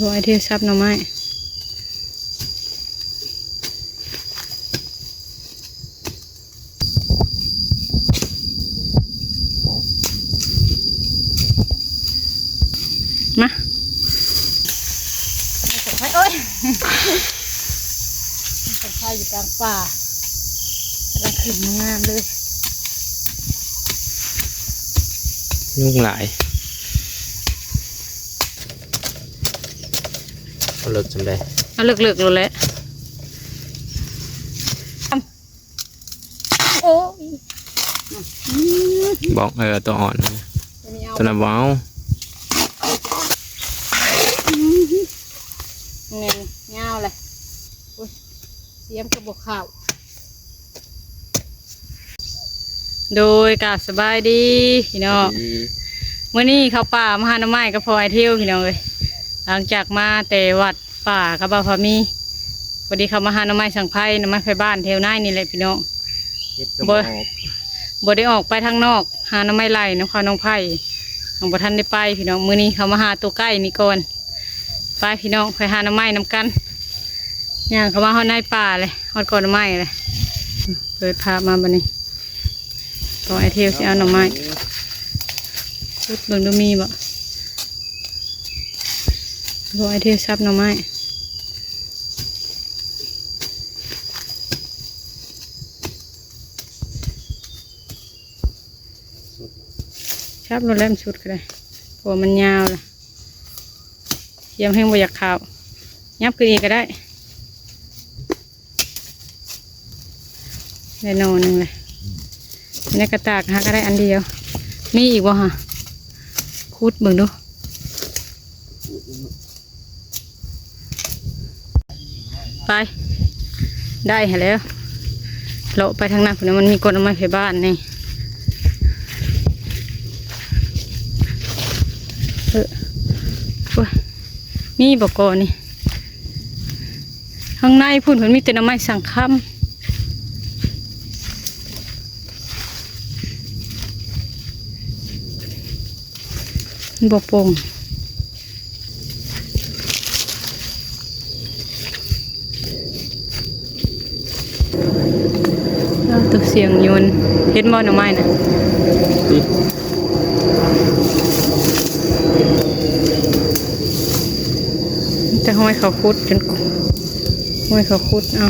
บอยที่ซับหน่อไม้มาโอ้ยสังไฟอยู่กลางป่ากำลังขึ้นงามเลยยุ่งหลายเอาเลิกจำได้เอาเลิกเลยแหละโอ้บอกตัวอ่อนตัวน่ะว้าวเงี้ยเงาเลยเสียมกระบอกข้าวโดยกาบสบายดีพี่น้องเมื่อนี้เขาป่ามาหาหน่อไม้ก็พอไอเที่ยวพี่น้องเลยหลังจากมาแต่วัดป่ากับบ่าวพามีพอดีเขามาหาหน่อไม้สังไพ่หน่อไม้ไฟบ้านเที่ยวน่ายนี่แหละพี่น้องบ่ได้ออกไปทางนอกหาหน่อไม้ไล่น้องเขาน้องไผ่น้องบ่ทันได้ไปพี่น้องมื้อนี้เขามาหาตัวใกล้นี่ก่อนไปพี่น้องไปหาหน่อไม้นำกันย่างเขามาหาในป่าเลยหอดก่อนหน่อไม้เลยเปิดภาพมาบัดนี้ต่อไอเที่ยวสิเอาหน่อไม้ชุดเบิ่งดูมีบ่ต่อไอเที่ยวซับหน่อไม้ชับรถเล่มชุดก็ได้เพราะมันยาวเลยเยี่ยมแห้งบอยากขาวยับขึ้นอีกก็ได้ได้นอนหนึ่งเลยในกระตากฮะก็ได้อันเดียวมีอีกวะฮะคุดเบิ่งดูไปได้เห็นแล้วเลาะไปทางนั้นมันมีกฎหมายไฟบ้านนี่มีบอกก่อนนี่ข้างในพุ่นเหมือนมีแต่น้ำไม้สังค่ำบอกโป่งตัวเสียงโยนเห็นบ่อน้ำไม้นะจะห้อยเขาคุดจนห้อยเขาคุดเอา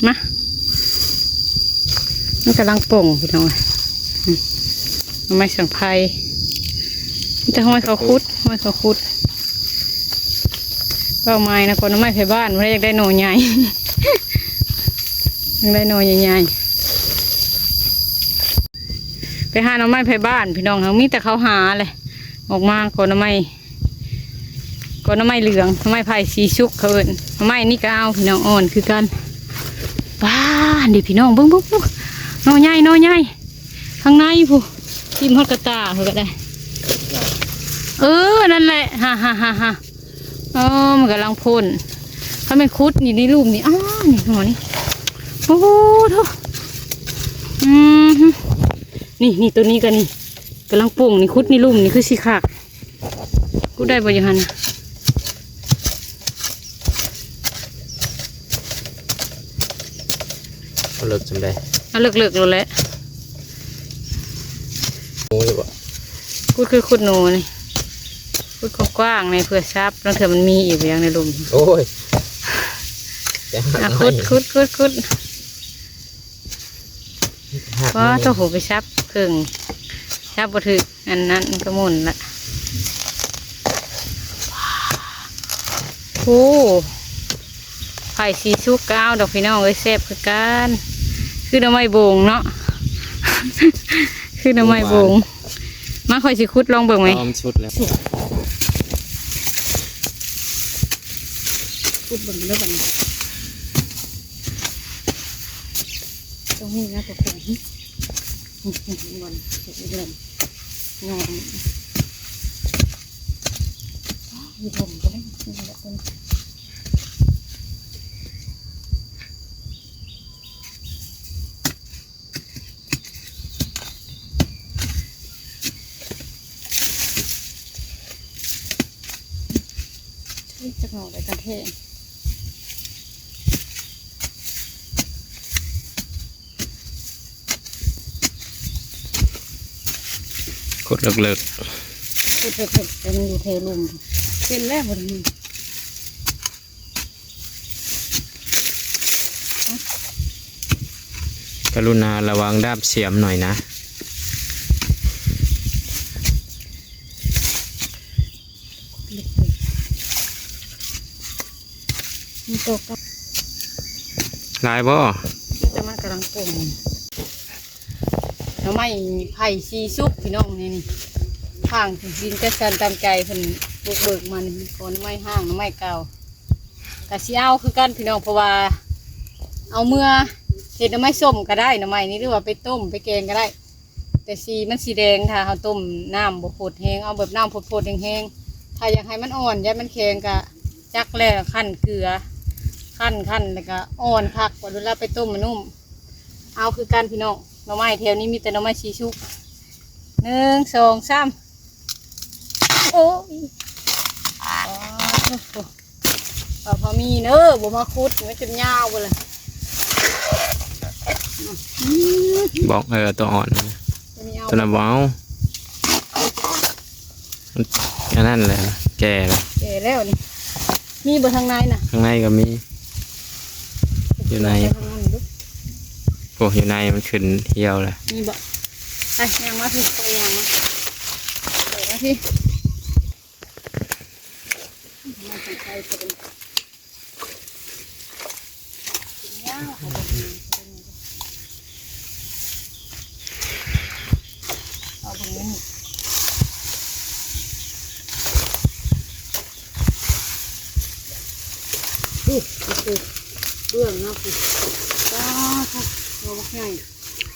มามันกำลังป่งพี่น้องมันไม่สังไพ่จะห้อยเขาคุดห้อยเขาคุดเป้าไม้นะคนน้ำไม้ไผ่บ้านไม่ได้อยากได้หน่อใหญ่อยากได้หน่อใหญ่ๆไปหาหน่อไม้ไผ่บ้านพี่น้องเขามีแต่เขาหาเลยออกมาคนน้ำไม้เหลืองหน่อไม้ไผ่สีชุกเขาเอิญหน่อไม้นี่ก็เอาพี่น้องอ่อนคือกันบ้านดิพี่น้องบึ้งหน่อใหญ่ข้างในผู้ทิมฮอดกระตาเพื่อก็ได้นั่นแหละฮ่ามันกำลังพ่นถ้าไม่คุดนี่ในรูปนี่นี่หน่อนี่โอ้โหนี่ตัวนี้กันนี่กำลังป่งนี่คุดนี่รูปนี่คือสีขากกูได้บ่ยังหันเอาเลิกจำได้เอาเลิกเลยแหละคุดคือคุดโนนี่คุดกว้างในเพื่อซับแล้วเถอะมันมีอีกอย่างในลุมโอ้ยคุดว่าต้องหูไปซับครึ่งซับบ่ถึกอันนั้นก็หมุนละโอ้ไผ่สีชุกก้าวดอกพี่น้องเอ้ยแซ่บคือกันคือหน่อไม้โบงเนาะคือหน่อไม้โบงมาค่อยสิคุดลองเบิ่งไหมชุดแล้วคุดเบิ่งแล้วกันตรงนี้นะตัวผง บนเสร็จเลยงอมมีผมก็ได้มีแบบเป็นจะงอไปกระเทง กดเลิก พูดเผ็ดๆเป็นอยู่เทลุมเป็นแล้วหมดนี้ กรุณาระวังด้ามเสียมหน่อยนะ มีโตกับ ลายบ่ จะมากำลังปรุงแล้วไม่ไผ่ซีซุกพี่น้องนี่ห่างถึงดินกระสันตามใจเพิ่นบุกเบิกมันก่อนไม่ห่างไม่เก่าแต่สีเอาคือกันพี่น้องเพราะว่าเอาเมื่อเห็ดน้ำไม้ส้มก็ได้น้ำไม้นี่หรือว่าไปต้มไปแกงก็ได้ แต่สีมันสีแดงถ้าเขาต้มน้ำบดโผดแห้งเอาแบบน้ำโผดแห้งๆถ้าอยากให้มันอ่อนอยากมันแข็งก็จักแล้วขั้นเกลือขั้นแล้วก็อ่อนผักกว่าเวลาไปต้มมันนุ่มเอาคือกันพี่น้องหน่อไม้แถวนี้มีแต่หน่อไม้ชีชุก1 2 3โอ้ยพอมีเนอะบ่มาคุดไม่จนยาวเลย บอกตัวอ่อนนะตัวนั้นบ่เอาอันนั้นแหละแก่แล้ว แก่แล้วนี่มีบ่ทางในน่ะ ข้างในก็มี อยู่ใน ทางนั้นดู พวกอยู่ในมันขึ้นเหี่ยวเลย มีบ่ไปยางมาพี่ไปยางมาไปมาพี่มาใส่ไข่ก็เป็นยาวเขาบ่มีเอาตรงนี้ดูเบื้องเนาะพี่จ้าค่ะเราบอกไง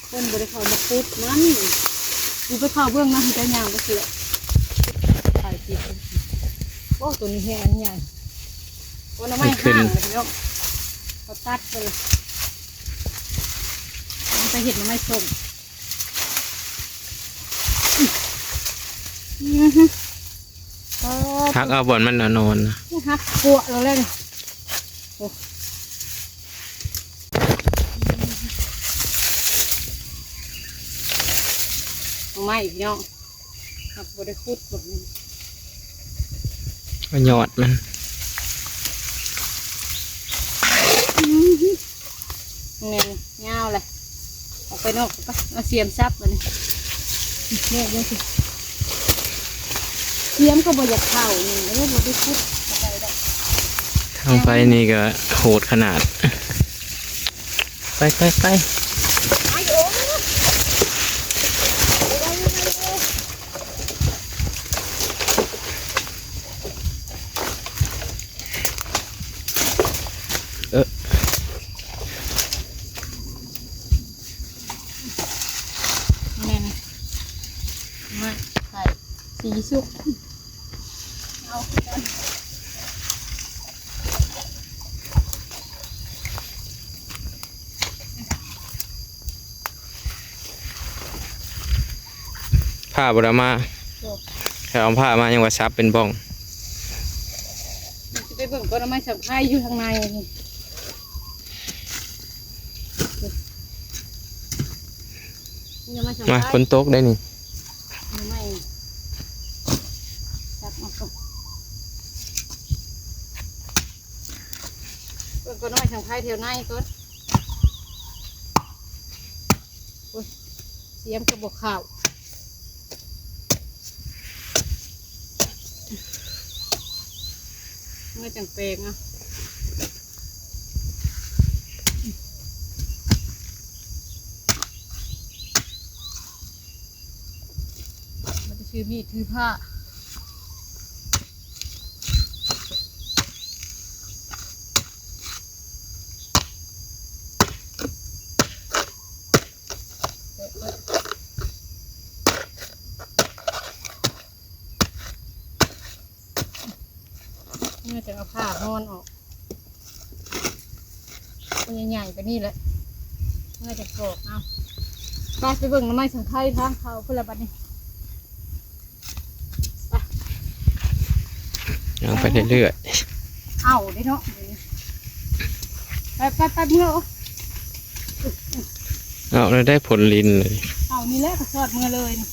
คนบริเขามาปุ๊บมันดูไปเข้าเบื้องนะจะยางก็เสียถ่ายจีบโอ้ตัวนี้แห้งอันใหญ่ตัวน้ำไม่ห่างเลยพี่น้องเขาตัดไปเลยมันจะเห็นน้ำไม่ส้มฮักเอาบ่อนมันนอนนะ ฮักปัวเราเลยไม่พี่น้องหักบริคุดแบบนี้ เอาหยอดมัน เนี่ยเงาเลยออกไปนอกไปเอาเสียมซับมันเนี่ยเดี๋ยวสิเสียมก็บ่อยากเข้านี่แล้วบริคุดอะไรได้ ทางไปนี่ก็โหดขนาด ไปนี่มาใส่สีสุกเอากัน ผ้าบรามาแถวผ้ามายังว่าซับเป็นบ้อง จะไปเบิ่งก็น้ำไม่สับไข่อยู่ทางในนี่ยังไม่สับ มา ไข่ ฝนตกได้นี่ ไม่สับมาก่อนเบิ่งก็น้ำไม่สับไข่เที่ยวในก่อนโอ้ยเสียมกระบอกข้าวไม่จังเปงอ่ะมันจะถือมีดถือผ้า เมื่อจะเอาผ้าห้อนออกตัวใหญ่ๆไปนี่แหละเมื่อจะกรอกเอาไปเบิ่งน้ำไม้สังไข่ทางเขาเพื่อละบัดนี้ ยังไปเรื่อย เอาได้เนาะไปเมื่อ ๆเอาแล้วได้ผลลินเลย เอานี่แหละก็ทอดเมื่อเลยนี่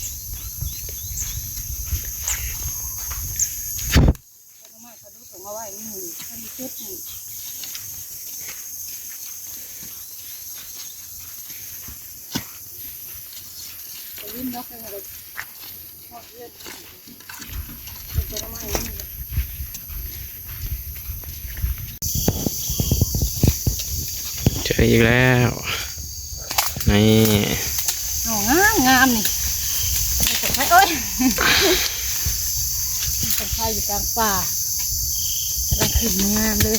น้ำไม้เขาดูส่งมาไว้นี่เขามีชุดนี่จะวิ่งนกให้เลยทอดเลือดเป็นน้ำไม้นี่ เจออีกแล้วนี่ โอ้งามนี่ไม่สนใจเอ้ยสนใจอยู่กลางป่ากำลังขึ้นงามเลย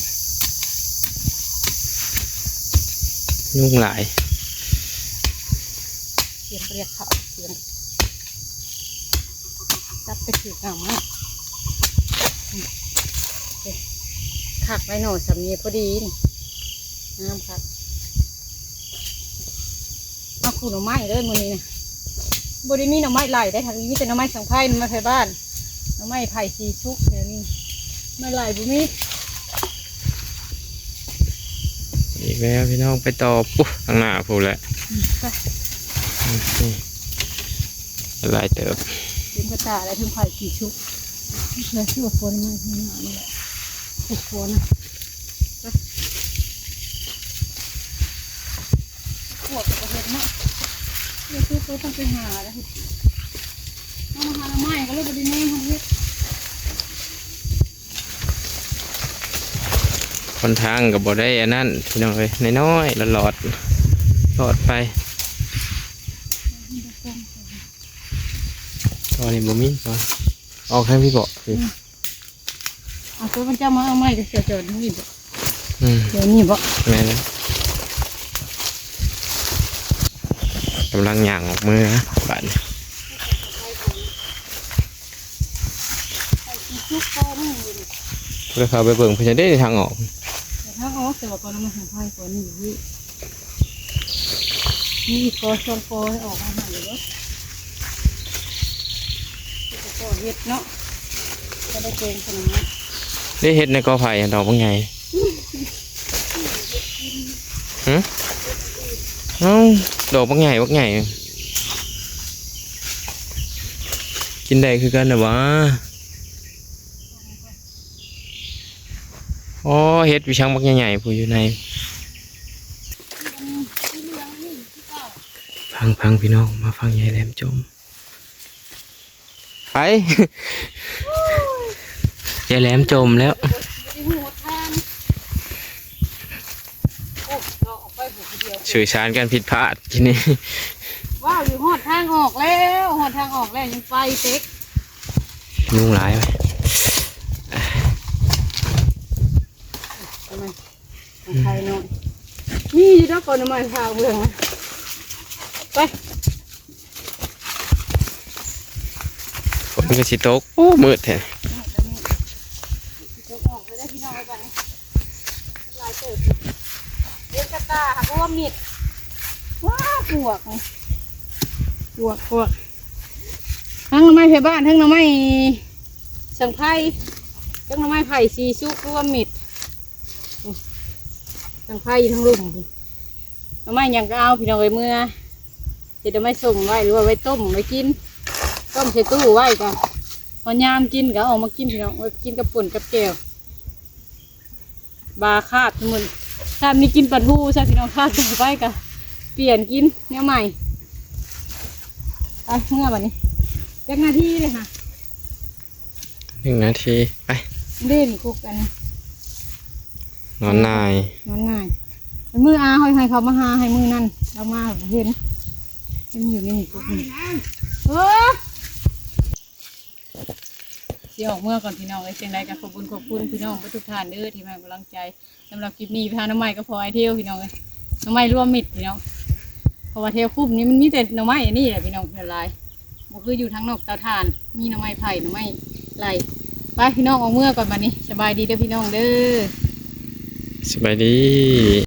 ยุ่งหลาย เสียงเรียกเขาเสียงจับไปถืองามมากขักไว้หน่อยสามีพอดีนี่งามครับเอาขู่หน่อไม้เลยมือนี้นะบริมีหน่อไม้ไหลได้ทางนี้มีแต่หน่อไม้สังไพ่หน่อไม้ไผ่บ้านหน่อไม้ไผ่สีชุกเดี๋ยวนี้ไม่ไหลบุมี อีกแล้วพี่น้องไปต่อปุ๊บข้างหน้าพูดแล้วนี่หลายเติบ เป็นกระตาและถึงไผ่สีชุกเลยชื่อว่าฝนมาที่นี่นี่แหละปลูกฝนนะขวดกับกระเทียมเนาะเดี๋ยวซื้อตัวต้องไปหาแล้วต้องมาหาหน่อไม้ก็เลยบริเนมทำเฮ็ด คนทางกับบ่ได้อันนั้นพี่น้องเลยน้อยๆหลอดไปตอนนี้บ่มีก่อนออกให้พี่บอกสิ เอาตัวมันจะมาเอาไม้ก็เสียจอดนี่บ่ อืม เดี๋ยวนี้บ่ แม่นะกำลังย่างออกมือนะบาดนี้ ไผ่สีชุกก็ไม่มีเลย เพื่อเขาไปเบิ่งเพื่อจะได้ทางออก แต่ถ้าเอาแต่ว่าก่อนมันทางไผ่ก่อนนี่อยู่นี่กอช่องกอให้ออกมาหาเลยเนาะก็เฮ็ดเนาะก็ได้เก่งขนาดนั้น ได้เห็ดในกอไผ่ดอกบางไงฮะเอ้าดอกบางไงกินได้คือกันนะวะอ๋อเห็ดวิชังบักใหญ่ๆผู้อยู่ในฟังพี่น้องมาฟังยายแหลมจมไป ยายแหลมจมแล้ว สื่อสารกันผิดพลาดทีนี้ ว้าวอยู่หอดทางออกแล้วหอดทางออกแล้วยังไปเต็ก ยุ่งหลายไหม ทำไมของใครน้อยนี่อยู่ด้านก่อนทำไมพาเบื่อนะไป ฝนก็สิตกโอ้มืดแท้ ยกออกเลยได้พี่น้องไปก่อนนะลายเติบเลี้ยงกระตาค่ะเพราะว่ามีดว้าปวกเลยปวกทั้งหน่อไม้ไผ่บ้านทั้งหน่อไม้สังไผ่ทั้งหน่อไม้ไผ่สีชุกเพราะว่ามีดสังไผ่ทั้งลุ่มหน่อไม้ยังก็เอาพี่น้องไปเมื่อจะไม่ส่งไว้หรือว่าไว้ต้มไว้กินต้มใส่ตู้ไว้ก่อนพอยามกินก็เอามากินพี่น้องไว้กินกับป่นกับแก้วบาคาดทุกคนถ้ามีกินปลาทูใช่พี่น้องคาดต่อไปก็เปลี่ยนกินแนวใหม่ไปเมื่อวันนี้แจ้งหน้าที่เลยค่ะ 1 นาทีไป เด่นคุกกัน นอนนาย นอนง่ายมืออาให้เขามาหาให้มือนั่นเรามาเห็นอยู่นี่คุกนี่เดี๋ยวออกเมื่อก่อนพี่น้องไอ้เชียงรายกับขอบคุณพี่น้องทุกท่านเด้อที่มาให้กำลังใจสำหรับคลิปนี้พี่น้ำไม้ก็พอไอเที่ยวพี่น้องเลยน้ำไม้ร่วมมิดพี่น้องเพราะว่าเที่ยวคุ้มนี้มันมีแต่น้ำไม้อันนี้แหละพี่น้องละลายมันคืออยู่ทั้งนอกเตาถ่านมีน้ำไม้ไผ่น้ำไม้ไหล ไปพี่น้องเอาเมื่อก่อนบัดนี้สบายดีเด้อพี่น้องเด้อ สบายดี